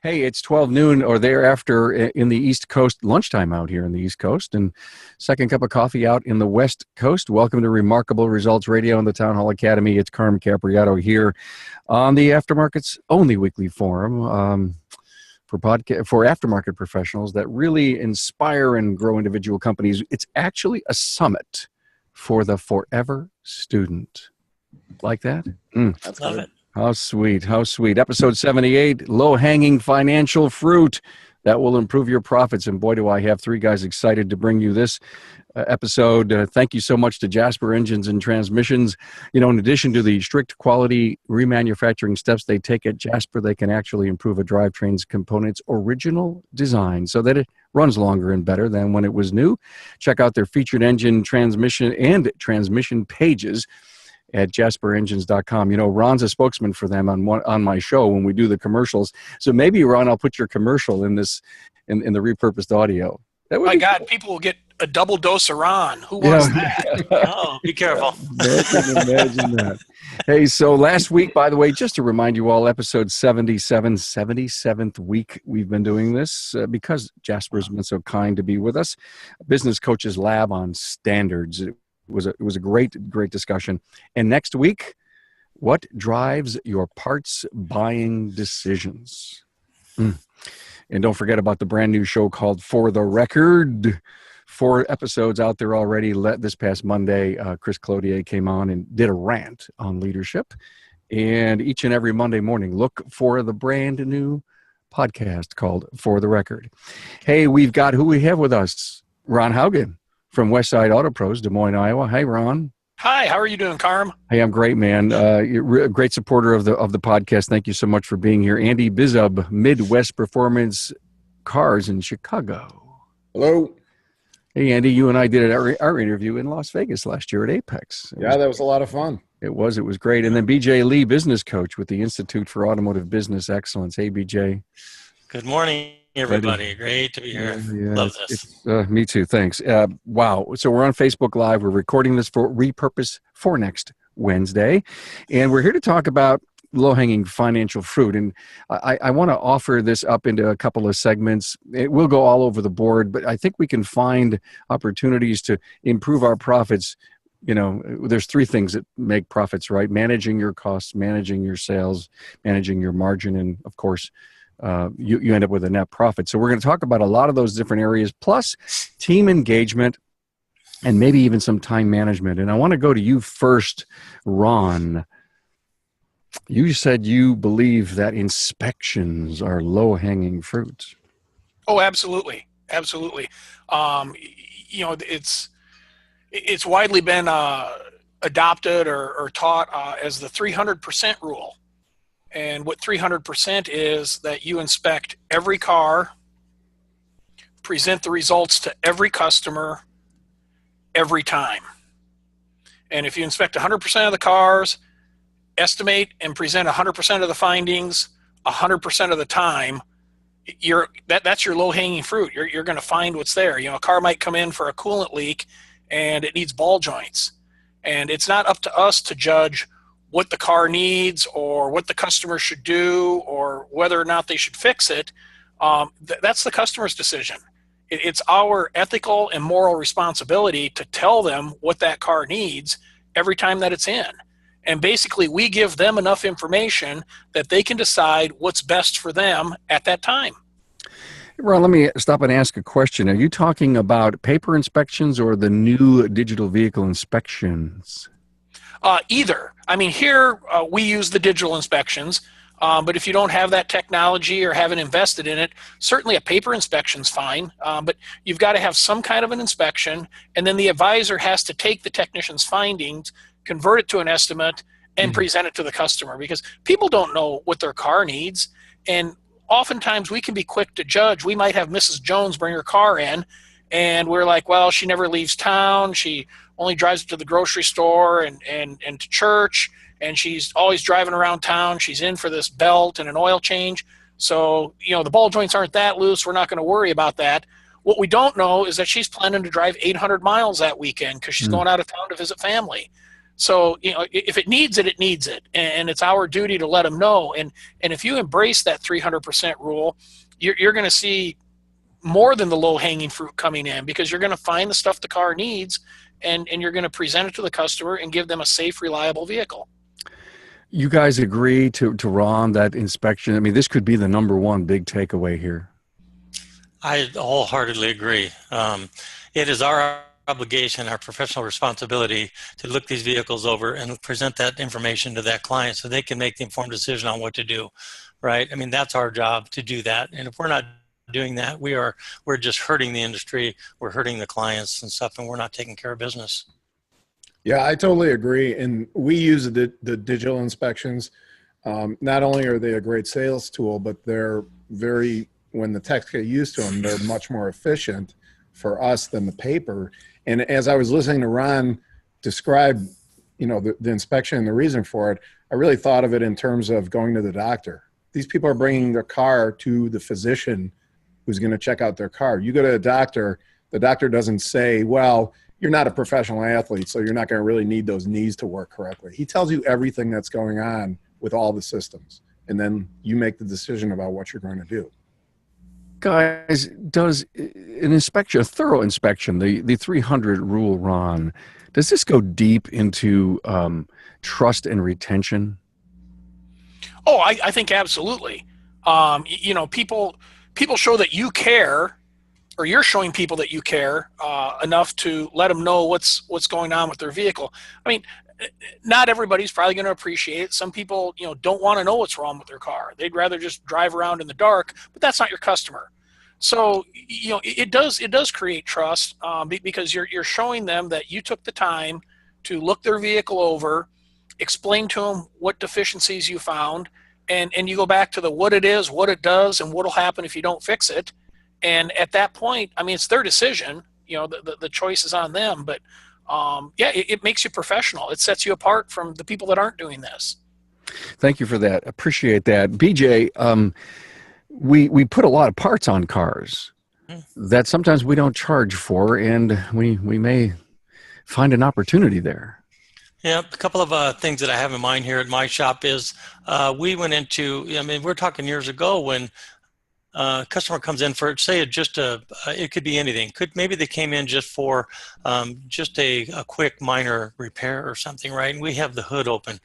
Hey, it's 12 noon or thereafter in the East Coast, lunchtime out here in the East Coast, and second cup of coffee out in the West Coast. Welcome to Remarkable Results Radio and the Town Hall Academy. It's Carm Capriato here on the Aftermarket's only weekly forum for aftermarket professionals that really inspire and grow individual companies. It's actually a summit for the forever student. Like that? That's Love it. How sweet, how sweet. Episode 78, low-hanging financial fruit that will improve your profits. And boy, do I have three guys excited to bring you this episode. Thank you so much to Jasper Engines and Transmissions. You know, in addition to the strict quality remanufacturing steps they take at Jasper, they can actually improve a drivetrain's component's original design so that it runs longer and better than when it was new. Check out their featured engine, transmission, and transmission pages at jasperengines.com. You know, Ron's a spokesman for them on my show when we do the commercials. So maybe, Ron, I'll put your commercial in this in the repurposed audio. My God, cool. People will get a double dose of Ron. Who wants that? Oh, be careful. Imagine that. Hey, so last week, by the way, just to remind you all, episode 77, 77th week we've been doing this because Jasper's been so kind to be with us. Business Coaches Lab on standards. It was a great discussion. And next week, what drives your parts buying decisions? And don't forget about the brand new show called For the Record. 4 episodes out there already. This past Monday, Chris Clodier came on and did a rant on leadership. And each and every Monday morning, look for the brand new podcast called For the Record. Hey, we've got who we have with us. Ron Haugen from Westside Auto Pros, Des Moines, Iowa. Hey, Ron. Hi, how are you doing, Carm? Hey, I'm great, man. You're a great supporter of the podcast. Thank you so much for being here. Andy Bizub, Midwest Performance Cars in Chicago. Hello. Hey, Andy, you and I did our interview in Las Vegas last year at Apex. That was a lot of fun. It was great. And then BJ Lee, business coach with the Institute for Automotive Business Excellence. Hey, BJ. Good morning, everybody. Great to be here. Yeah, Love this. Me too. Thanks. Wow. So we're on Facebook Live. We're recording this for repurpose for next Wednesday. And we're here to talk about low-hanging financial fruit. And I want to offer this up into a couple of segments. It will go all over the board, but I think we can find opportunities to improve our profits. You know, there's 3 things that make profits, right? Managing your costs, managing your sales, managing your margin, and of course, you end up with a net profit. So we're going to talk about a lot of those different areas, plus team engagement and maybe even some time management. And I want to go to you first, Ron. You said you believe that inspections are low-hanging fruit. Oh, absolutely. Absolutely. You know, it's widely been adopted or taught as the 300% rule. And what 300% is that you inspect every car, present the results to every customer every time. And if you inspect 100% of the cars, estimate and present 100% of the findings 100% of the time, that's your low-hanging fruit. You're going to find what's there. You know, a car might come in for a coolant leak and it needs ball joints. And it's not up to us to judge what the car needs or what the customer should do or whether or not they should fix it. That's the customer's decision. It's our ethical and moral responsibility to tell them what that car needs every time that it's in. And basically, we give them enough information that they can decide what's best for them at that time. Ron, let me stop and ask a question. Are you talking about paper inspections or the new digital vehicle inspections? Either. I mean, here we use the digital inspections, but if you don't have that technology or haven't invested in it, certainly a paper inspection's fine, but you've got to have some kind of an inspection, and then the advisor has to take the technician's findings, convert it to an estimate, and present it to the customer, because people don't know what their car needs. And oftentimes we can be quick to judge. We might have Mrs. Jones bring her car in, and we're like, well, she never leaves town. She only drives to the grocery store and to church, and she's always driving around town. She's in for this belt and an oil change. So, you know, the ball joints aren't that loose. We're not going to worry about that. What we don't know is that she's planning to drive 800 miles that weekend because she's going out of town to visit family. So, if it needs it, it needs it. And it's our duty to let them know. And if you embrace that 300% rule, you're going to see more than the low-hanging fruit coming in, because you're going to find the stuff the car needs, and you're going to present it to the customer and give them a safe, reliable vehicle. You guys agree to Ron, that inspection? I mean, this could be the number one big takeaway here. I wholeheartedly agree. It is our obligation, our professional responsibility to look these vehicles over and present that information to that client so they can make the informed decision on what to do, right? I mean, that's our job to do that. And if we're not doing that, we're just hurting the industry, we're hurting the clients and stuff, and we're not taking care of business. Yeah, I totally agree. And we use the digital inspections. Not only are they a great sales tool, but they're when the techs get used to them, they're much more efficient for us than the paper. And as I was listening to Ron describe, the inspection and the reason for it, I really thought of it in terms of going to the doctor. These people are bringing their car to the physician who's going to check out their car. You go to the doctor doesn't say, well, you're not a professional athlete, so you're not going to really need those knees to work correctly. He tells you everything that's going on with all the systems, and then you make the decision about what you're going to do. Guys, does an inspection, a thorough inspection, the 300 rule, Ron, does this go deep into trust and retention? Oh, I think absolutely. People show that you care, or you're showing people that you care enough to let them know what's going on with their vehicle. I mean, not everybody's probably going to appreciate it. Some people, don't want to know what's wrong with their car. They'd rather just drive around in the dark, but that's not your customer. So, it does create trust because you're showing them that you took the time to look their vehicle over, explain to them what deficiencies you found, and you go back to what it is, what it does, and what'll happen if you don't fix it. And at that point, I mean, it's their decision. The choice is on them. But it makes you professional. It sets you apart from the people that aren't doing this. Thank you for that. Appreciate that. BJ, we put a lot of parts on cars that sometimes we don't charge for, and we may find an opportunity there. Yeah, a couple of things that I have in mind here at my shop is we went into, we're talking years ago when a customer comes in for, say, it could be anything. Maybe they came in just for just a quick minor repair or something, right? And we have the hood open.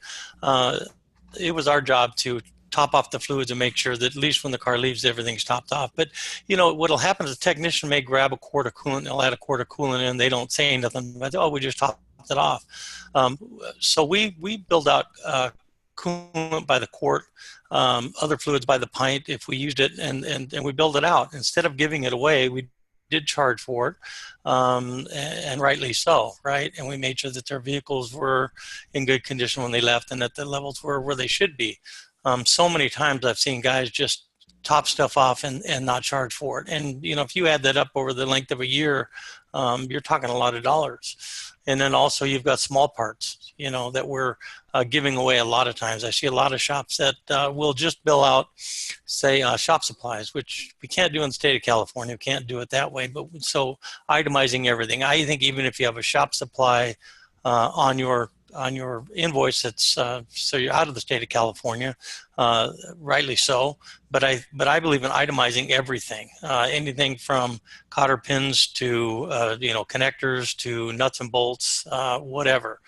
It was our job to top off the fluids and make sure that at least when the car leaves, everything's topped off. But, what'll happen is the technician may grab a quart of coolant, they'll add a quart of coolant in, they don't say nothing, but, we just topped it off. So we build out coolant by the quart, other fluids by the pint if we used it, and we build it out. Instead of giving it away, we did charge for it, and rightly so, right? And we made sure that their vehicles were in good condition when they left and that the levels were where they should be. So many times I've seen guys just top stuff off and not charge for it. And, if you add that up over the length of a year, you're talking a lot of dollars. And then also you've got small parts, that we're giving away a lot of times. I see a lot of shops that will just bill out, say, shop supplies, which we can't do in the state of California. We can't do it that way. But so itemizing everything. I think even if you have a shop supply on your invoice that's so you're out of the state of California, rightly so, but I believe in itemizing everything, anything from cotter pins to connectors to nuts and bolts, whatever.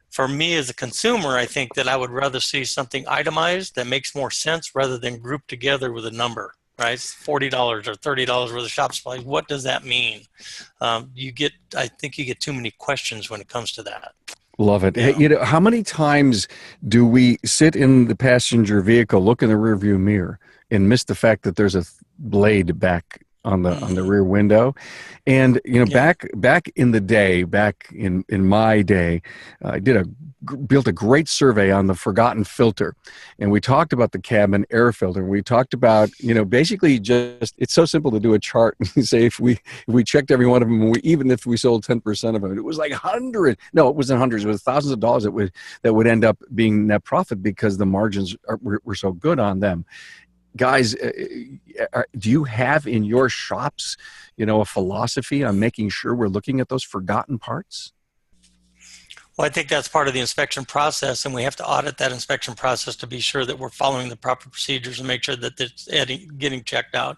For me as a consumer, I think that I would rather see something itemized that makes more sense rather than grouped together with a number. Right, $40 or $30 worth of shop supplies. What does that mean? I think you get too many questions when it comes to that. Love it. Yeah. Hey, how many times do we sit in the passenger vehicle, look in the rearview mirror, and miss the fact that there's a blade back on the rear window? And back in the day, back in my day, I built a great survey on the forgotten filter, and we talked about the cabin air filter. We talked about basically just, it's so simple to do a chart and say if we checked every one of them, even if we sold 10% of them, it was like hundreds. No, it wasn't hundreds. It was thousands of dollars that would end up being net profit because the margins were so good on them. Guys, do you have in your shops, a philosophy on making sure we're looking at those forgotten parts? Well, I think that's part of the inspection process, and we have to audit that inspection process to be sure that we're following the proper procedures and make sure that it's getting checked out.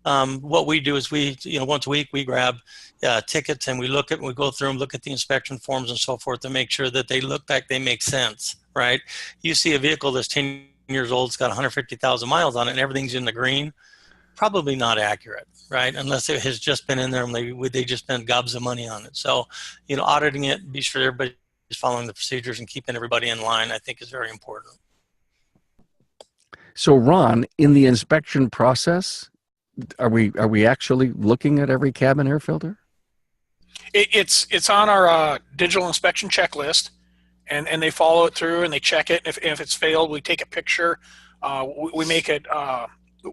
What we do is once a week we grab tickets and we go through them, look at the inspection forms and so forth to make sure that they look like they make sense, right? You see a vehicle that's 10 years old, it's got 150,000 miles on it and everything's in the green, probably not accurate, right? Unless it has just been in there and they just spent gobs of money on it. So, auditing it, be sure everybody's following the procedures and keeping everybody in line, I think is very important. So Ron, in the inspection process, are we actually looking at every cabin air filter? It's on our digital inspection checklist, and they follow it through and they check it. If it's failed, we take a picture. We make it,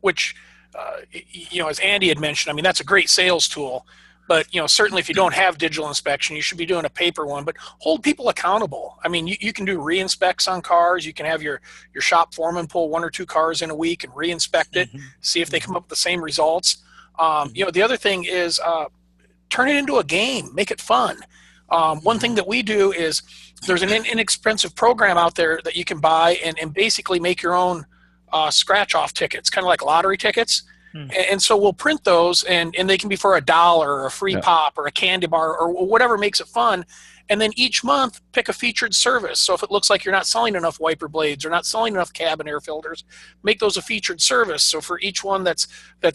which as Andy had mentioned, I mean, that's a great sales tool. But certainly if you don't have digital inspection, you should be doing a paper one. But hold people accountable. I mean, you can do re-inspects on cars. You can have your shop foreman pull 1 or 2 cars in a week and re-inspect it, see if they come up with the same results. The other thing is turn it into a game, make it fun. One thing that we do is there's an inexpensive program out there that you can buy and basically make your own scratch-off tickets, kind of like lottery tickets. And so we'll print those and they can be for $1 or a free pop or a candy bar or whatever makes it fun. And then each month pick a featured service. So if it looks like you're not selling enough wiper blades or not selling enough cabin air filters, make those a featured service. So for each one that's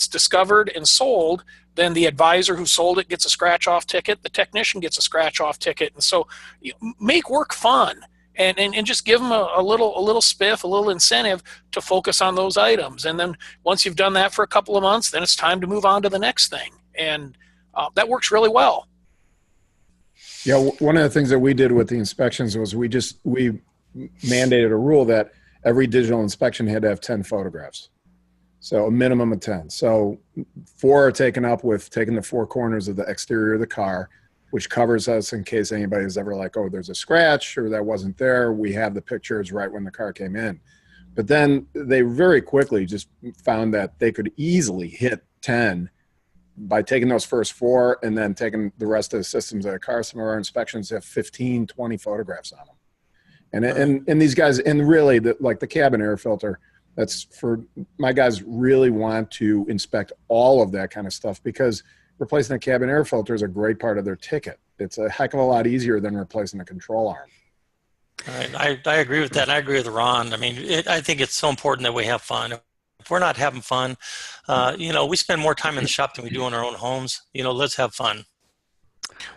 discovered and sold, then the advisor who sold it gets a scratch off ticket. The technician gets a scratch off ticket. And so make work fun. And just give them a little spiff, a little incentive to focus on those items. And then once you've done that for a couple of months, then it's time to move on to the next thing. And that works really well. Yeah, one of the things that we did with the inspections was we mandated a rule that every digital inspection had to have 10 photographs. So a minimum of 10. So 4 are taken up with taking the 4 corners of the exterior of the car, which covers us in case anybody's ever like, oh, there's a scratch or that wasn't there. We have the pictures right when the car came in. But then they very quickly just found that they could easily hit 10 by taking those first 4 and then taking the rest of the systems of the car. Some of our inspections have 15, 20 photographs on them. And these guys, and really like the cabin air filter, that's for my guys really want to inspect all of that kind of stuff because replacing a cabin air filter is a great part of their ticket. It's a heck of a lot easier than replacing a control arm. I agree with that. And I agree with Ron. I mean, I think it's so important that we have fun. If we're not having fun, we spend more time in the shop than we do in our own homes. Let's have fun.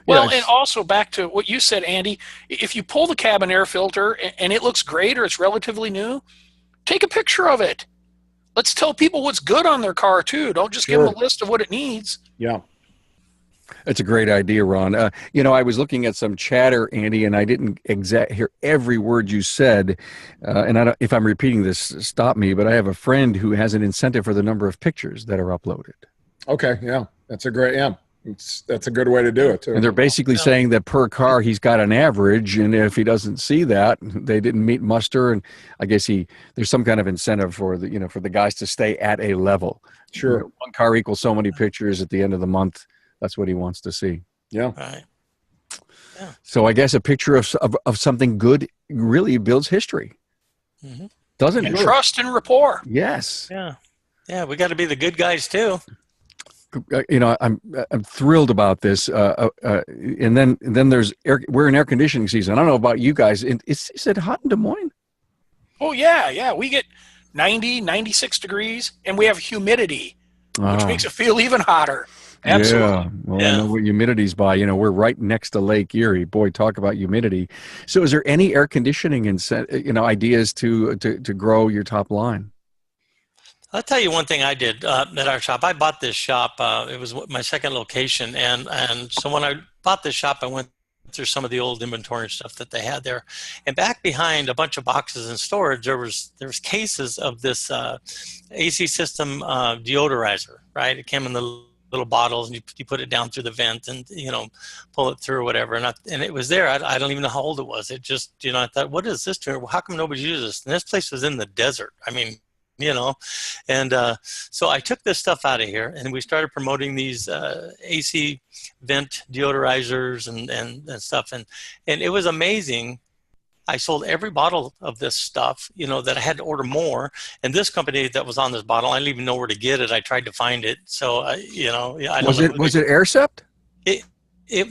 Well, Yes. and also back to what you said, Andy, if you pull the cabin air filter and it looks great or it's relatively new, take a picture of it. Let's tell people what's good on their car too. Don't just give them a list of what it needs. Yeah. That's a great idea, Ron. I was looking at some chatter, Andy, and I didn't hear every word you said. And if I'm repeating this, stop me. But I have a friend who has an incentive for the number of pictures that are uploaded. Okay. Yeah. That's a good way to do it too. And they're basically saying that per car, he's got an average. And if he doesn't see that, they didn't meet muster. And I guess there's some kind of incentive for the guys to stay at a level. Sure. One car equals so many pictures at the end of the month. That's what he wants to see. Yeah. Right. Yeah. So I guess a picture of something good really builds history. Mm-hmm. Doesn't And it? trust and rapport. Yes. Yeah. Yeah. We got to be the good guys too. I'm thrilled about this. And then we're in air conditioning season. I don't know about you guys. Is it hot in Des Moines? Oh, yeah. Yeah. We get 90, 96 degrees and we have humidity, which makes it feel even hotter. Absolutely. Yeah. Well, I know what humidity's by. We're right next to Lake Erie. Boy, talk about humidity. So is there any air conditioning ideas to grow your top line? I'll tell you one thing I did at our shop. I bought this shop. It was my second location. And so when I bought this shop, I went through some of the old inventory and stuff that they had there. And back behind a bunch of boxes in storage, there was cases of this AC system deodorizer, right? It came in the little bottles and you put it down through the vent and, pull it through or whatever. And it was there. I don't even know how old it was. It just, I thought, what is this doing? Well, how come nobody uses this? And this place was in the desert. I mean, you know. And so I took this stuff out of here, and we started promoting these AC vent deodorizers and stuff, and it was amazing. I sold every bottle of this stuff, you know, that I had to order more. And this company that was on this bottle, I didn't even know where to get it. I tried to find it. So, you know, I don't know. Was it Aircept?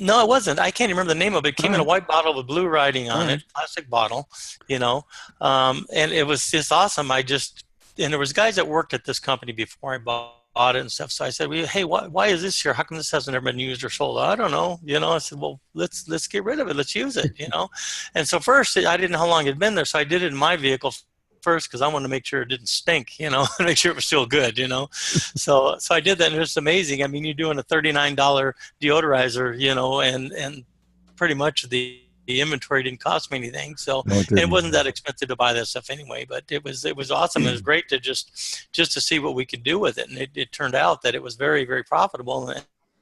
No, it wasn't. I can't remember the name of it. It came in a white bottle with blue writing on it, plastic bottle, you know, and it was just awesome. And there was guys that worked at this company before I bought it and stuff. So I said, well, hey, why is this here? How come this hasn't ever been used or sold? I don't know. You know, I said, well, let's get rid of it. Let's use it, you know? And so first I didn't know how long it had been there. So I did it in my vehicle first, because I wanted to make sure it didn't stink, you know, make sure it was still good, you know? So I did that, and it's amazing. I mean, you're doing a $39 deodorizer, you know, and pretty much the inventory didn't cost me anything. So it wasn't that expensive to buy that stuff anyway, but it was awesome. It was great to just to see what we could do with it. And it turned out that it was very, very profitable.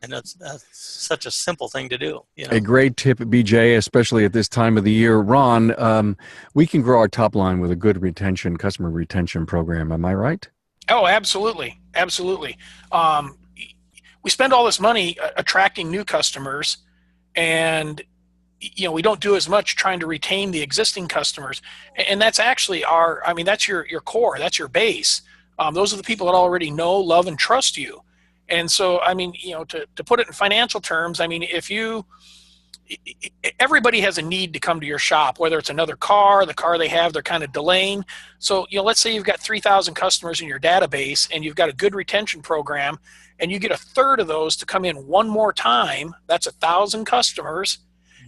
And that's such a simple thing to do. You know? A great tip, BJ, especially at this time of the year. Ron, we can grow our top line with a good customer retention program. Am I right? Oh, absolutely. Absolutely. We spend all this money attracting new customers, and you know, we don't do as much trying to retain the existing customers. And that's actually that's your core, that's your base. Those are the people that already know, love, and trust you. And so, I mean, you know, to put it in financial terms, I mean, everybody has a need to come to your shop, whether it's another car, the car they have, they're kind of delaying. So, you know, let's say you've got 3,000 customers in your database, and you've got a good retention program, and you get a third of those to come in one more time. That's 1,000 customers.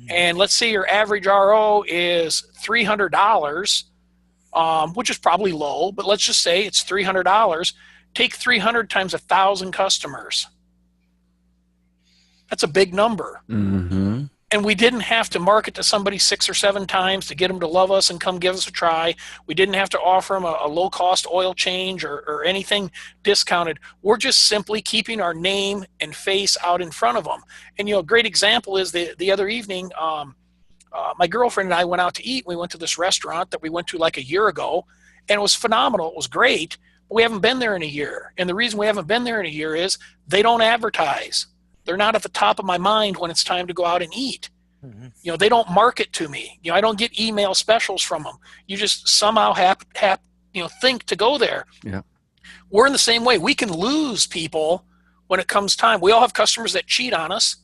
And let's say your average RO is $300, which is probably low, but let's just say it's $300. Take 300 times 1,000 customers. That's a big number. Mm-hmm. And we didn't have to market to somebody 6 or 7 times to get them to love us and come give us a try. We didn't have to offer them a low-cost oil change or anything discounted. We're just simply keeping our name and face out in front of them. And, you know, a great example is the other evening, my girlfriend and I went out to eat. We went to this restaurant that we went to like a year ago, and it was phenomenal. It was great. But we haven't been there in a year. And the reason we haven't been there in a year is they don't advertise. They're not at the top of my mind when it's time to go out and eat. Mm-hmm. You know, they don't market to me. You know, I don't get email specials from them. You just somehow think to go there. Yeah. We're in the same way. We can lose people when it comes time. We all have customers that cheat on us.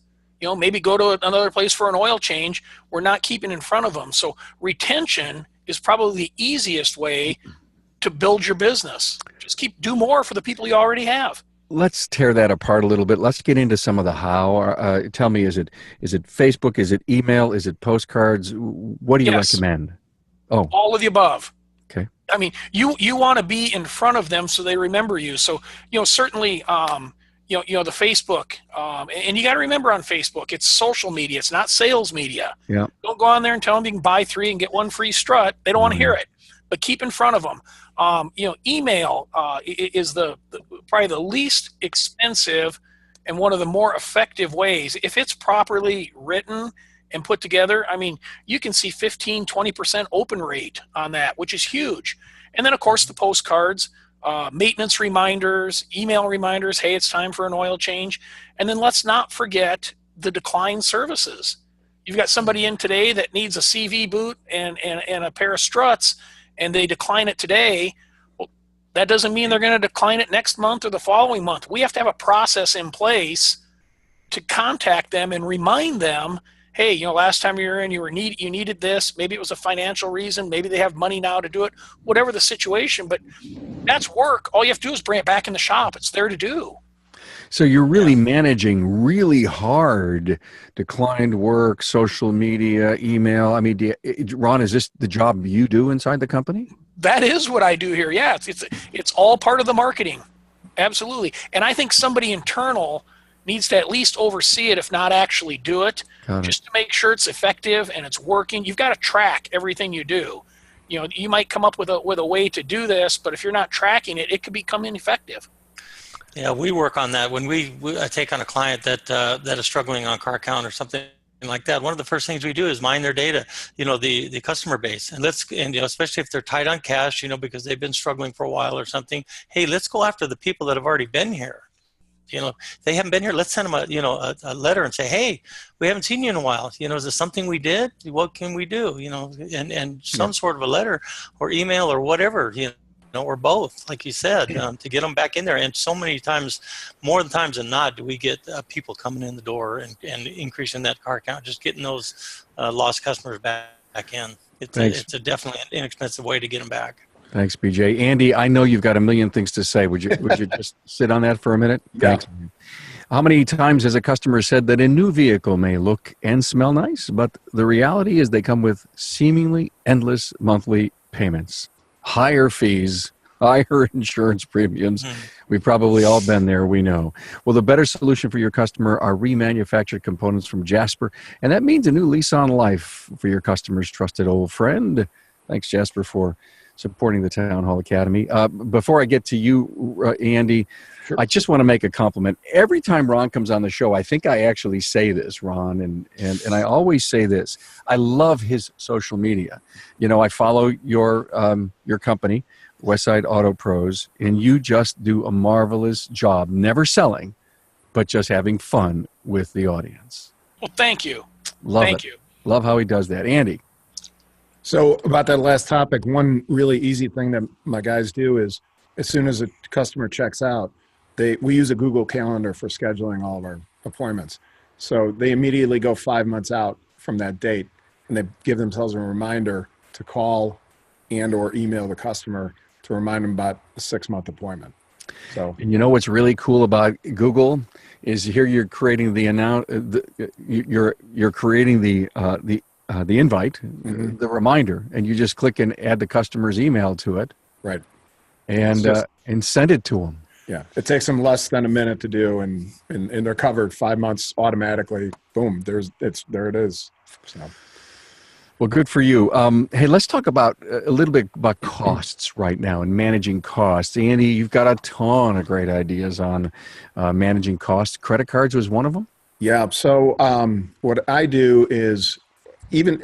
You know, maybe go to another place for an oil change. We're not keeping in front of them. So retention is probably the easiest way to build your business. Just do more for the people you already have. Let's tear that apart a little bit. Let's get into some of the how. Tell me, is it Facebook? Is it email? Is it postcards? What do you recommend? Oh, all of the above. Okay. I mean, you want to be in front of them so they remember you. So, you know, certainly, you know, the Facebook, and you got to remember on Facebook, it's social media. It's not sales media. Yeah. Don't go on there and tell them you can buy 3 and get 1 free strut. They don't want to hear it. But keep in front of them. You know, email is probably the least expensive and one of the more effective ways. If it's properly written and put together, I mean, you can see 15, 20% open rate on that, which is huge. And then, of course, the postcards, maintenance reminders, email reminders, hey, it's time for an oil change. And then let's not forget the decline services. You've got somebody in today that needs a CV boot and a pair of struts, and they decline it today. Well, that doesn't mean they're going to decline it next month or the following month. We have to have a process in place to contact them and remind them, hey, you know, last time you were in, you needed this. Maybe it was a financial reason. Maybe they have money now to do it, whatever the situation. But that's work. All you have to do is bring it back in the shop. It's there to do. So you're really managing really hard declined work, social media, email. I mean, Ron, is this the job you do inside the company? That is what I do here. Yeah, it's all part of the marketing. Absolutely. And I think somebody internal needs to at least oversee it, if not actually do it, just to make sure it's effective and it's working. You've got to track everything you do. You know, you might come up with a way to do this, but if you're not tracking it, it could become ineffective. Yeah, we work on that when we take on a client that is struggling on car count or something like that, one of the first things we do is mine their data, the customer base, and especially if they're tight on cash, because they've been struggling for a while or something. Hey, let's go after the people that have already been here. If they haven't been here, let's send them a letter and say, hey, we haven't seen you in a while. Is this something we did? What can we do? And some sort of a letter or email or whatever, or both, like you said, to get them back in there. And so many times, more times than not, do we get people coming in the door and increasing that car count, just getting those lost customers back in. It's a definitely an inexpensive way to get them back. Thanks, BJ. Andy, I know you've got a million things to say. Would you just sit on that for a minute? Yeah. Thanks. How many times has a customer said that a new vehicle may look and smell nice, but the reality is they come with seemingly endless monthly payments, higher fees, higher insurance premiums? We've probably all been there, we know. Well, the better solution for your customer are remanufactured components from Jasper, and that means a new lease on life for your customer's trusted old friend. Thanks, Jasper, for supporting the Town Hall Academy. Before I get to you, Andy, Sure. I just want to make a compliment. Every time Ron comes on the show, I think I actually say this, Ron, and I always say this. I love his social media. I follow your company, Westside Auto Pros, and you just do a marvelous job, never selling, but just having fun with the audience. Well, thank you. Thank you. Love how he does that. Andy. So about that last topic, one really easy thing that my guys do is as soon as a customer checks out, we use a Google Calendar for scheduling all of our appointments. So they immediately go 5 months out from that date, and they give themselves a reminder to call and or email the customer to remind them about a 6-month appointment. So, and what's really cool about Google is here you're creating you're creating the invite, the reminder, and you just click and add the customer's email to it, right, and send it to them. Yeah, it takes them less than a minute to do, and they're covered 5 months automatically. Boom, there it is. So. Well, good for you. Hey, let's talk about a little bit about costs right now and managing costs. Andy, you've got a ton of great ideas on managing costs. Credit cards was one of them. Yeah. So what I do is even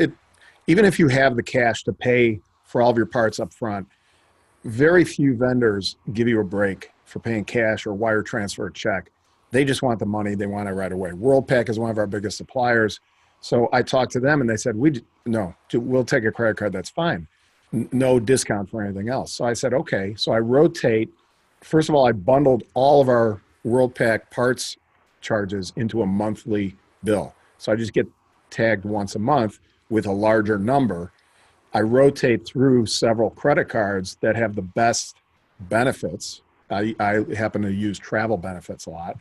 if you have the cash to pay for all of your parts up front, very few vendors give you a break for paying cash or wire transfer or check. They just want the money. They want it right away. Worldpac is one of our biggest suppliers. So I talked to them and they said, we'll take a credit card. That's fine. No discount for anything else. So I said, okay. So I rotate. First of all, I bundled all of our Worldpac parts charges into a monthly bill. So I just get tagged once a month with a larger number. I rotate through several credit cards that have the best benefits. I happen to use travel benefits a lot.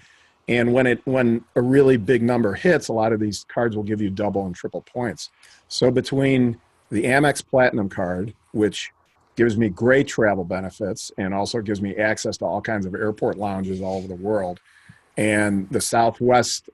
And when a really big number hits, a lot of these cards will give you double and triple points. So between the Amex Platinum card, which gives me great travel benefits and also gives me access to all kinds of airport lounges all over the world, and the Southwest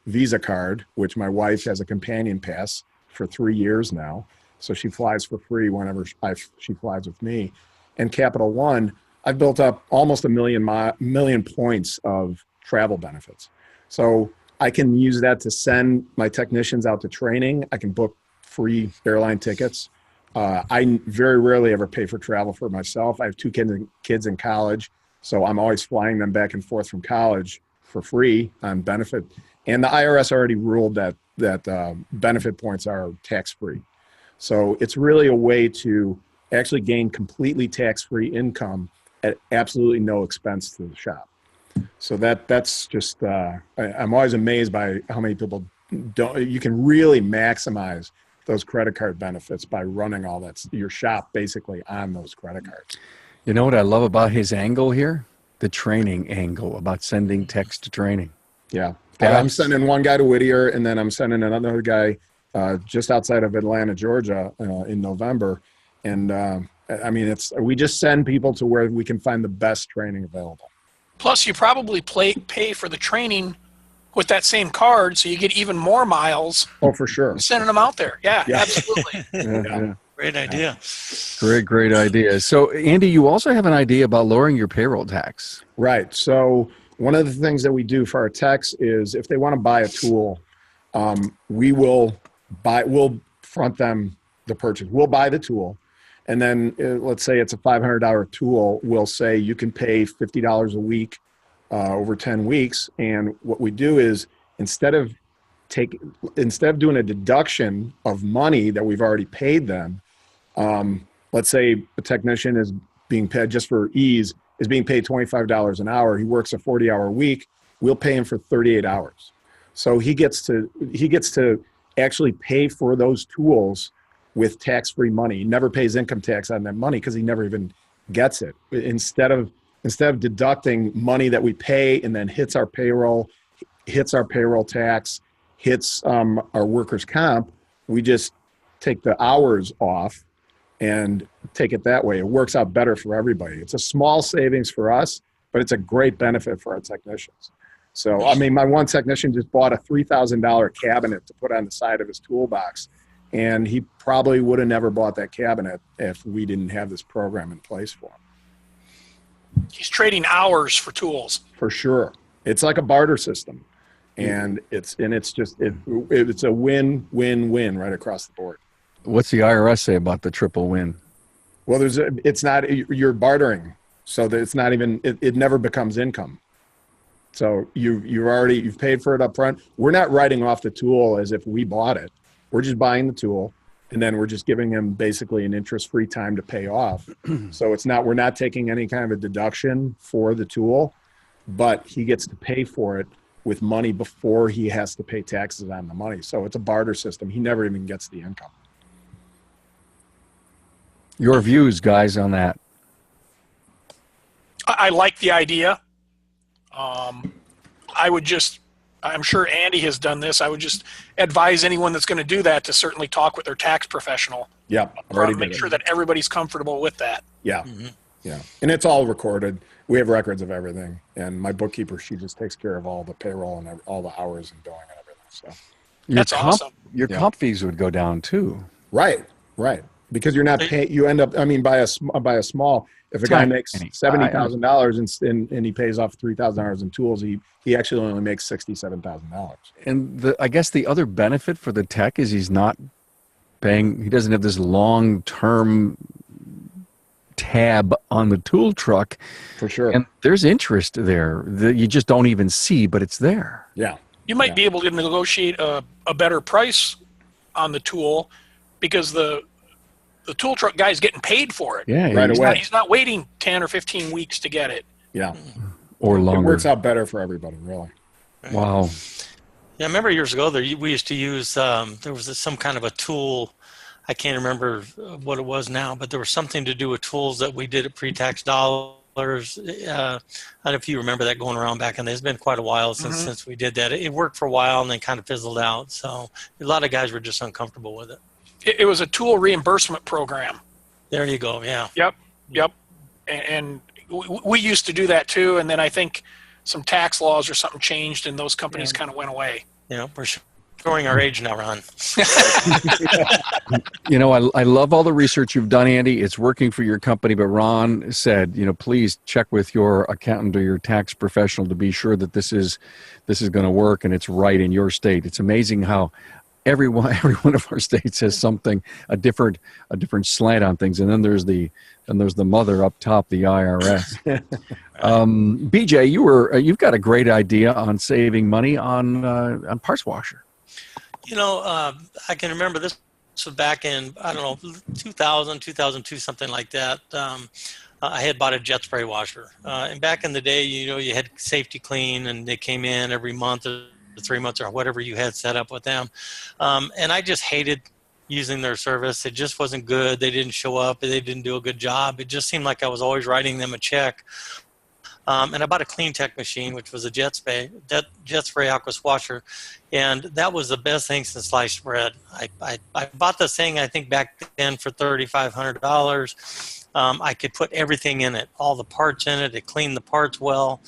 Visa card, which my wife has a companion pass for 3 years now, so she flies for free whenever she flies with me, and Capital One, I've built up almost a million points of travel benefits. So I can use that to send my technicians out to training. I can book free airline tickets. I very rarely ever pay for travel for myself. I have 2 kids in college, so I'm always flying them back and forth from college for free on benefit. And the IRS already ruled that benefit points are tax-free. So it's really a way to actually gain completely tax-free income at absolutely no expense to the shop. So that's just, I'm always amazed by how many people you can really maximize those credit card benefits by running all your shop basically on those credit cards. You know what I love about his angle here? The training angle about sending text to training. Yeah. I'm sending one guy to Whittier, and then I'm sending another guy just outside of Atlanta, Georgia in November. And we just send people to where we can find the best training available. Plus, you probably pay for the training with that same card, so you get even more miles. Oh, for sure. Sending them out there. Yeah. Absolutely. Yeah. Great idea. Great idea. So, Andy, you also have an idea about lowering your payroll tax. Right. So one of the things that we do for our techs is if they want to buy a tool, we'll front them the purchase. We'll buy the tool. And then let's say it's a $500 tool. We'll say you can pay $50 a week over 10 weeks. And what we do is instead of doing a deduction of money that we've already paid them, let's say a technician is being paid, just for ease, is being paid $25 an hour. He works a 40-hour week. We'll pay him for 38 hours. So he gets to actually pay for those tools with tax-free money. He never pays income tax on that money because he never even gets it. Instead of deducting money that we pay and then hits our payroll tax, hits our workers' comp, we just take the hours off and take it that way. It works out better for everybody. It's a small savings for us, but it's a great benefit for our technicians. So, I mean, my one technician just bought a $3,000 cabinet to put on the side of his toolbox, and he probably would have never bought that cabinet if we didn't have this program in place for him. He's trading hours for tools. For sure. It's like a barter system. And it's a win-win-win right across the board. What's the IRS say about the triple win? Well, you're bartering, so that it's not even, it never becomes income. So you've paid for it up front. We're not writing off the tool as if we bought it. We're just buying the tool, and then we're just giving him basically an interest-free time to pay off. So we're not taking any kind of a deduction for the tool, but he gets to pay for it with money before he has to pay taxes on the money. So it's a barter system. He never even gets the income. Your views, guys, on that? I like the idea. I'm sure Andy has done this. I would just advise anyone that's going to do that to certainly talk with their tax professional. Yeah. Make sure that everybody's comfortable with that. Yeah. Mm-hmm. Yeah. And it's all recorded. We have records of everything. And my bookkeeper, she just takes care of all the payroll and all the hours and billing and everything. So that's awesome. Your comp fees would go down too. Right. Because you're not paying, you end up, by a small, if a guy makes $70,000 and he pays off $3,000 in tools, he actually only makes $67,000. And I guess the other benefit for the tech is he's not paying, he doesn't have this long-term tab on the tool truck. For sure. And there's interest there that you just don't even see, but it's there. Yeah. You might be able to negotiate a better price on the tool because the tool truck guy's getting paid for it. Yeah, right away. He's not waiting 10 or 15 weeks to get it. Yeah. Or longer. It works out better for everybody, really. Wow. Yeah, I remember years ago we used to use, there was some kind of a tool, I can't remember what it was now, but there was something to do with tools that we did at pre-tax dollars. I don't know if you remember that going around back in the day. It's been quite a while since we did that. It worked for a while and then kind of fizzled out. So a lot of guys were just uncomfortable with it. It was a tool reimbursement program. There you go. Yeah. Yep. And we used to do that too. And then I think some tax laws or something changed and those companies kind of went away. Yeah, we're showing our age now, Ron. You know, I love all the research you've done, Andy. It's working for your company. But Ron said, please check with your accountant or your tax professional to be sure that this is going to work and it's right in your state. It's amazing how every one of our states has something, a different slant on things. And then there's the mother up top, the IRS. BJ, you've got a great idea on saving money on parts washer. I can remember this was back in, 2000, 2002, something like that. I had bought a jet spray washer. And back in the day, you had Safety Clean and they came in every month or 3 months or whatever you had set up with them. And I just hated using their service. It just wasn't good. They didn't show up. They didn't do a good job. It just seemed like I was always writing them a check. And I bought a Clean Tech machine, which was a jet spray Aquas washer. And that was the best thing since sliced bread. I bought this thing, I think back then for $3,500. I could put everything in it, all the parts in it. It cleaned the parts well.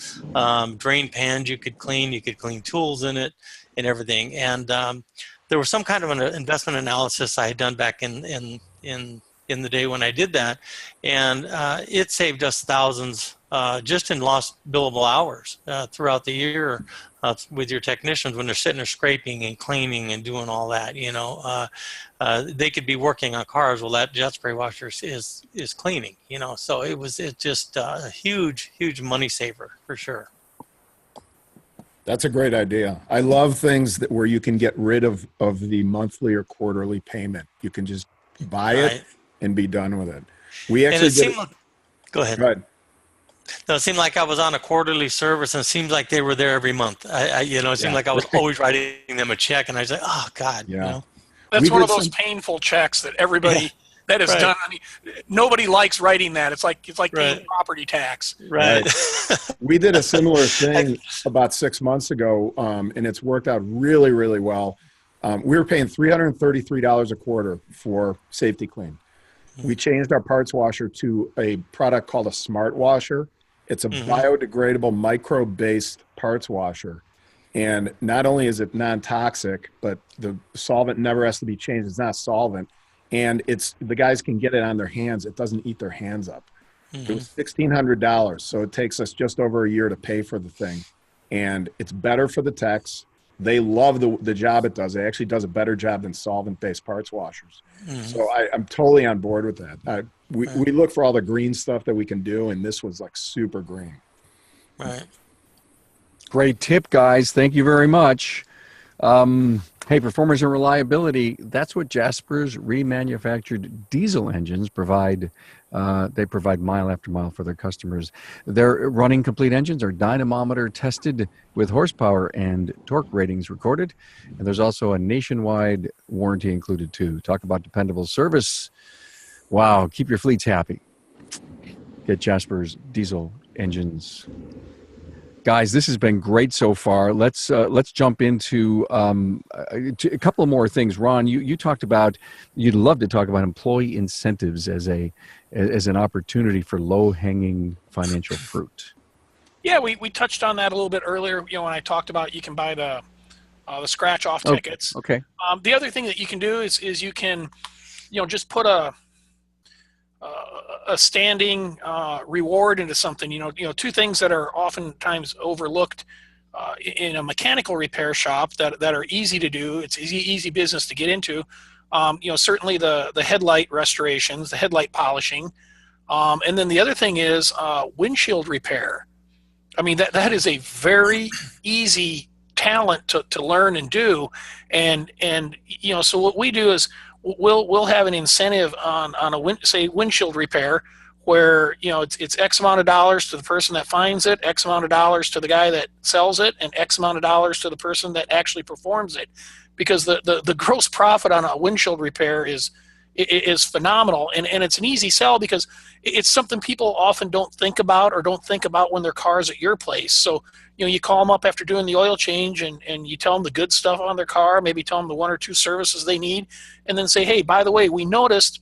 Drain pans you could clean tools in it and everything. And there was some kind of an investment analysis I had done back in in the day when I did that, and it saved us thousands just in lost billable hours throughout the year with your technicians when they're sitting there scraping and cleaning and doing all that. They could be working on cars while that jet spray washer is cleaning. So it's just a huge money saver for sure. That's a great idea. I love things where you can get rid of the monthly or quarterly payment. You can just buy it and be done with it. We actually Go ahead. Go ahead. No, it seemed like I was on a quarterly service, and it seemed like they were there every month. It seemed like I was always writing them a check, and I was like, oh God. Yeah. That's one of those painful checks that everybody that is done. I mean, nobody likes writing that. It's like paying property tax. Right. We did a similar thing about 6 months ago, and it's worked out really, really well. We were paying $333 a quarter for Safety Clean. We changed our parts washer to a product called a Smart Washer. It's a biodegradable micro-based parts washer. And not only is it non-toxic, but the solvent never has to be changed. It's not solvent. And the guys can get it on their hands. It doesn't eat their hands up. It was $1,600. So it takes us just over a year to pay for the thing. And it's better for the techs. They love the job it does. It actually does a better job than solvent-based parts washers. So I'm totally on board with that. We look for all the green stuff that we can do, and this was like super green. Right. Great tip, guys. Thank you very much. Hey, performance and reliability, that's what Jasper's remanufactured diesel engines provide. They provide mile after mile for their customers. Their running complete engines are dynamometer tested with horsepower and torque ratings recorded. And there's also a nationwide warranty included too. Talk about dependable service. Wow, keep your fleets happy. Get Jasper's diesel engines. Guys, this has been great so far. Let's jump into a couple of more things. Ron, you talked about, you'd love to talk about employee incentives as an opportunity for low-hanging financial fruit. Yeah, we touched on that a little bit earlier. When I talked about you can buy the scratch-off tickets. Okay. The other thing that you can do is you can, just put a standing reward into something. Two things that are oftentimes overlooked in a mechanical repair shop that are easy to do. It's easy business to get into. Certainly the headlight restorations, the headlight polishing, and then the other thing is windshield repair. I mean that is a very easy talent to learn and do, and so what we do is we'll have an incentive on a windshield repair where it's X amount of dollars to the person that finds it, X amount of dollars to the guy that sells it, and X amount of dollars to the person that actually performs it, because the gross profit on a windshield repair is phenomenal, and it's an easy sell because it's something people often don't think about when their car's at your place. So you call them up after doing the oil change and you tell them the good stuff on their car, maybe tell them the one or two services they need, and then say, hey, by the way, we noticed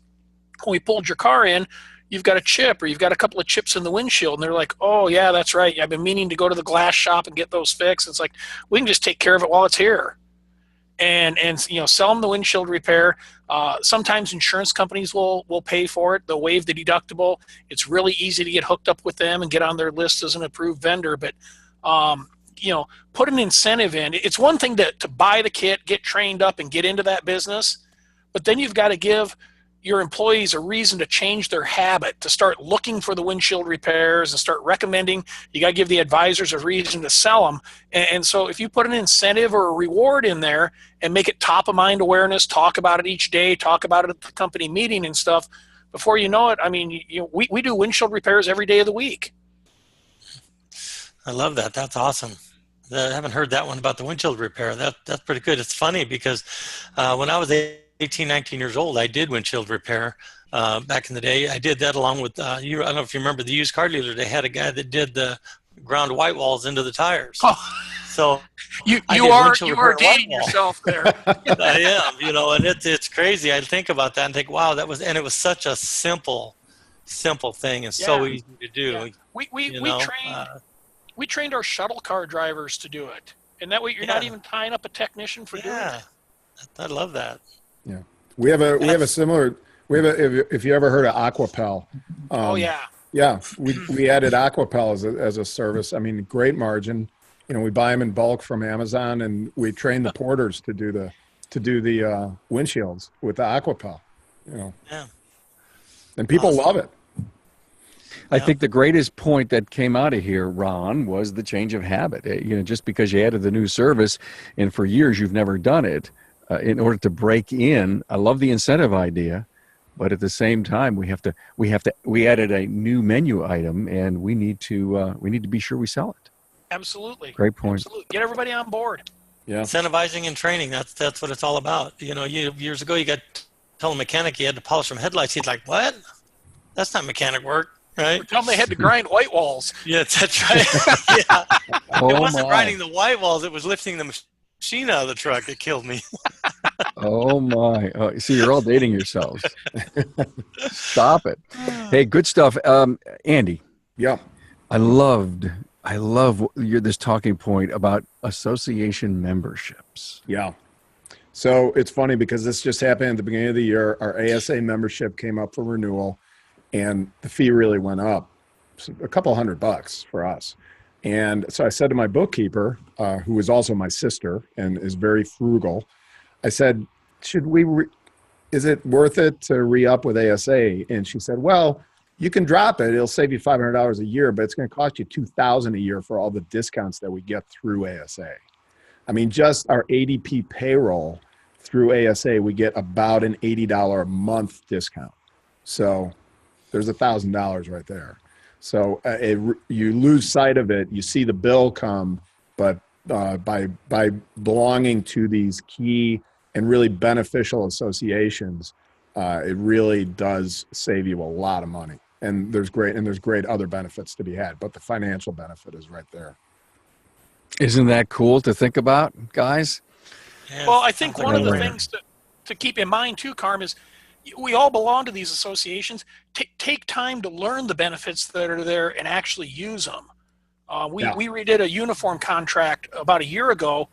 when we pulled your car in, you've got a chip or you've got a couple of chips in the windshield. And they're like, oh yeah, that's right. I've been meaning to go to the glass shop and get those fixed. It's like, we can just take care of it while it's here. And sell them the windshield repair. Sometimes insurance companies will pay for it. They'll waive the deductible. It's really easy to get hooked up with them and get on their list as an approved vendor. But put an incentive in. It's one thing to buy the kit, get trained up, and get into that business, but then you've got to give your employees a reason to change their habit, to start looking for the windshield repairs and start recommending. You got to give the advisors a reason to sell them. And so if you put an incentive or a reward in there and make it top of mind awareness, talk about it each day, talk about it at the company meeting and stuff, before you know it, I mean, we do windshield repairs every day of the week. I love that. That's awesome. I haven't heard that one about the windshield repair. That's pretty good. It's funny because when I was 18, 19 years old, I did windshield repair back in the day. I did that along with, I don't know if you remember the used car dealer. They had a guy that did the ground white walls into the tires. Oh. So you are dating yourself there. I am, and it's crazy. I think about that and think, wow, it was such a simple thing and so easy to do. Yeah. We trained our shuttle car drivers to do it, and that way you're not even tying up a technician for doing it. I love that. Yeah, we have a similar. We have if you ever heard of Aquapel. Oh yeah. Yeah, we added Aquapel as a service. I mean, great margin. You know, we buy them in bulk from Amazon, and we train the porters to do the windshields with the Aquapel. You know, Yeah. and people Awesome. love it. I think the greatest point that came out of here, Ron, was the change of habit. You know, just because you added the new service and for years you've never done it, in order to break in, I love the incentive idea, but at the same time we added a new menu item and we need to be sure we sell it. Absolutely. Great point. Absolutely. Get everybody on board. Yeah, Incentivizing and training. That's what it's all about. You know, years ago you got tell a mechanic you had to polish some headlights. He's like, "What? That's not mechanic work." Right? Tell them they had to grind white walls. Yeah, that's right. Yeah. Oh It wasn't my. grinding the white walls. It was lifting the machine out of the truck that killed me. Oh my. Oh, see, you're all dating yourselves. Stop it. Hey, good stuff. Andy, yeah. I love this talking point about association memberships. Yeah. So it's funny because this just happened at the beginning of the year. Our ASA membership came up for renewal, and the fee really went up, so a couple $100 for us. And so I said to my bookkeeper, who is also my sister and is very frugal, I said, is it worth it to re-up with ASA? And she said, well, you can drop it. It'll save you $500 a year, but it's going to cost you $2,000 a year for all the discounts that we get through ASA. I mean, just our ADP payroll through ASA, we get about an $80 a month discount. So there's $1,000 right there. So you lose sight of it. You see the bill come, but by belonging to these key and really beneficial associations, it really does save you a lot of money. And there's great other benefits to be had, but the financial benefit is right there. Isn't that cool to think about, guys? Yeah, Well, I think sounds one like of a the winner. things to keep in mind too, Carm, is we all belong to these associations. Take time to learn the benefits that are there and actually use them. We redid a uniform contract about a year ago,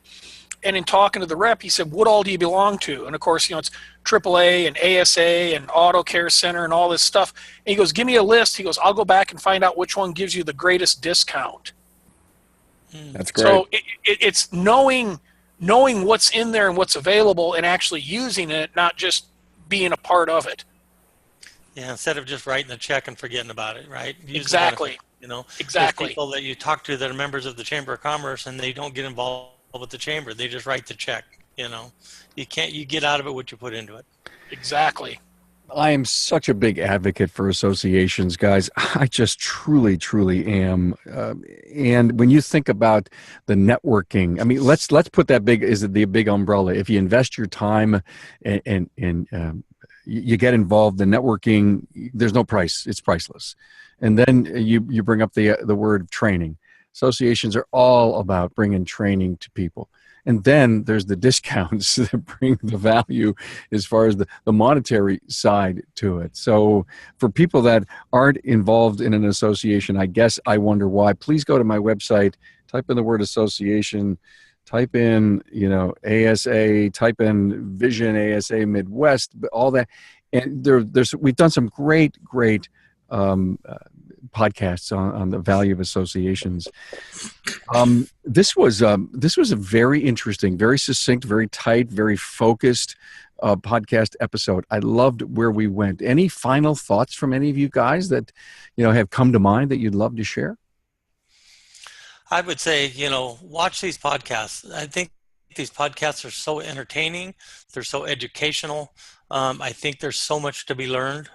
and in talking to the rep, he said, "What all do you belong to?" And of course, you know, it's AAA and ASA and Auto Care Center and all this stuff. And he goes, "Give me a list." He goes, "I'll go back and find out which one gives you the greatest discount." That's great. So it's knowing what's in there and what's available and actually using it, not just being a part of it. Yeah, instead of just writing the check and forgetting about it, right? Use the Exactly. benefit, you know, Exactly. There's people that you talk to that are members of the Chamber of Commerce and they don't get involved with the chamber. They just write the check. You know, you get out of it what you put into it. Exactly. I am such a big advocate for associations, guys. I just truly, truly am. And when you think about the networking, I mean, let's put that the big umbrella. If you invest your time and you get involved, the networking, there's no price. It's priceless. And then you bring up the word training. Associations are all about bringing training to people. And then there's the discounts that bring the value as far as the monetary side to it. So for people that aren't involved in an association, I guess I wonder why. Please go to my website, type in the word association, type in, ASA, type in Vision ASA Midwest, all that. And we've done some great podcasts on the value of associations. This was a very interesting, very succinct, very tight, very focused podcast episode. I loved where we went. Any final thoughts from any of you guys that have come to mind that you'd love to share? I would say, watch these podcasts. I think these podcasts are so entertaining. They're so educational. I think there's so much to be learned.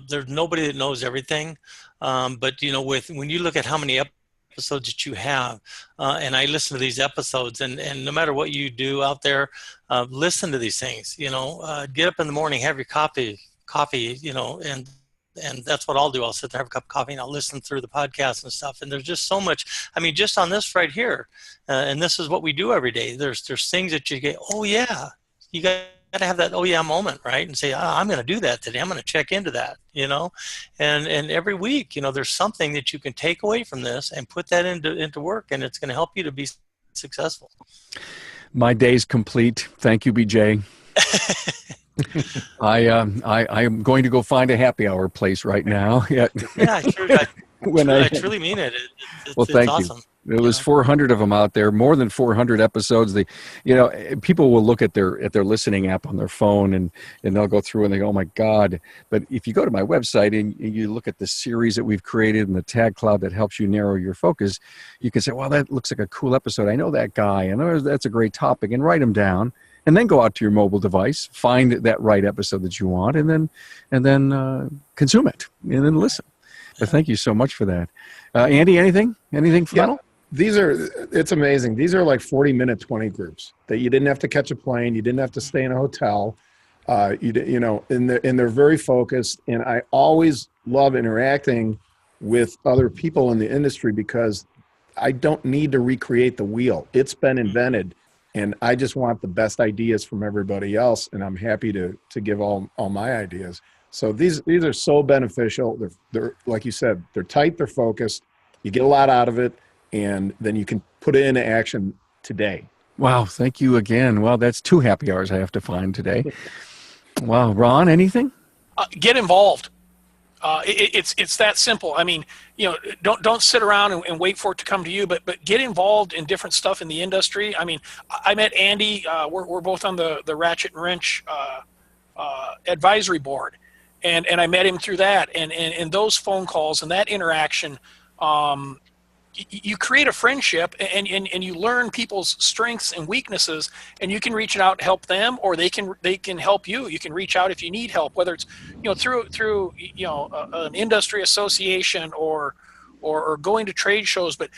There's nobody that knows everything. But when you look at how many episodes that you have, and I listen to these episodes, and no matter what you do out there, listen to these things. Get up in the morning, have your coffee, and that's what I'll do. I'll sit there, have a cup of coffee, and I'll listen through the podcast and stuff. And there's just so much. I mean, just on this right here, and this is what we do every day. There's things that you get. Oh yeah, you got to have that oh yeah moment, right? And say, I'm going to do that today. I'm going to check into that, and every week, there's something that you can take away from this and put that into work, and it's going to help you to be successful. My day's complete. Thank you, BJ. I am going to go find a happy hour place right now. Yeah. Yeah, I truly mean it. Well, It's thank you. awesome. There was 400 of them out there, more than 400 episodes. People will look at their listening app on their phone and they'll go through and they go, oh my God. But if you go to my website and you look at the series that we've created and the tag cloud that helps you narrow your focus, you can say, well, that looks like a cool episode. I know that guy. I know that's a great topic, and write them down. And then go out to your mobile device, find that right episode that you want, and then consume it and then listen. But thank you so much for that. Andy, anything final? It's amazing. These are like 40-minute 20 groups that you didn't have to catch a plane. You didn't have to stay in a hotel. And they're very focused. And I always love interacting with other people in the industry because I don't need to recreate the wheel. It's been invented. And I just want the best ideas from everybody else. And I'm happy to give all my ideas. So these are so beneficial. They're like you said, they're tight, they're focused. You get a lot out of it. And then you can put it into action today. Wow, thank you again. Well, that's 2 happy hours I have to find today. Wow, Ron, anything? Get involved. It's that simple. I mean, don't sit around and wait for it to come to you, but get involved in different stuff in the industry. I mean, I met Andy. We're both on the Ratchet and Wrench advisory board, and I met him through that. And those phone calls and that interaction. You create a friendship and you learn people's strengths and weaknesses, and you can reach out and help them, or they can help you. You can reach out if you need help, whether it's through an industry association or going to trade shows, but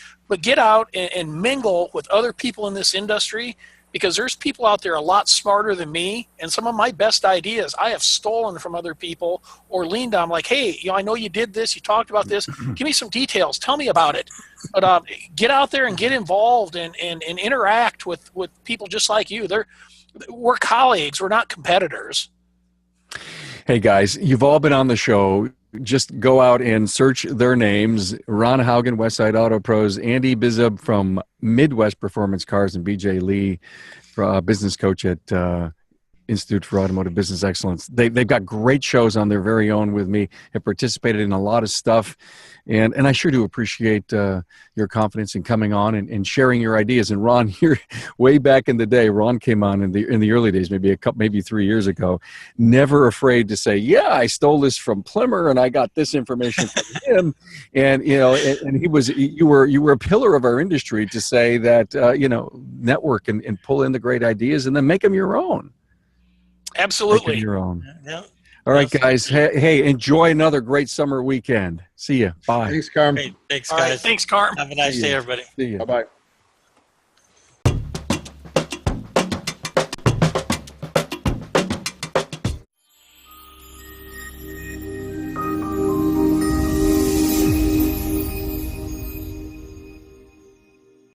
get out and mingle with other people in this industry, because there's people out there a lot smarter than me, and some of my best ideas I have stolen from other people or leaned on, like, hey, I know you did this, you talked about this, give me some details, tell me about it. But get out there and get involved and interact with people just like you. We're colleagues, we're not competitors. Hey guys, you've all been on the show. Just go out and search their names. Ron Haugen, Westside Auto Pros, Andy Bizub from Midwest Performance Cars, and BJ Lee, business coach at Institute for Automotive Business Excellence. They've got great shows on their very own with me, have participated in a lot of stuff. And I sure do appreciate your confidence in coming on and sharing your ideas. And Ron, here, way back in the day, Ron came on in the early days, maybe 3 years ago, never afraid to say, yeah, I stole this from Plimmer and I got this information from him. And, and you were a pillar of our industry to say that, network and pull in the great ideas and then make them your own. Absolutely. Make them your own. Yeah. All right, guys. Hey, enjoy another great summer weekend. See ya. Bye. Thanks, Carm. Great. Thanks, All guys. right, thanks, Carm. Have a nice day, everybody. See ya. Bye-bye.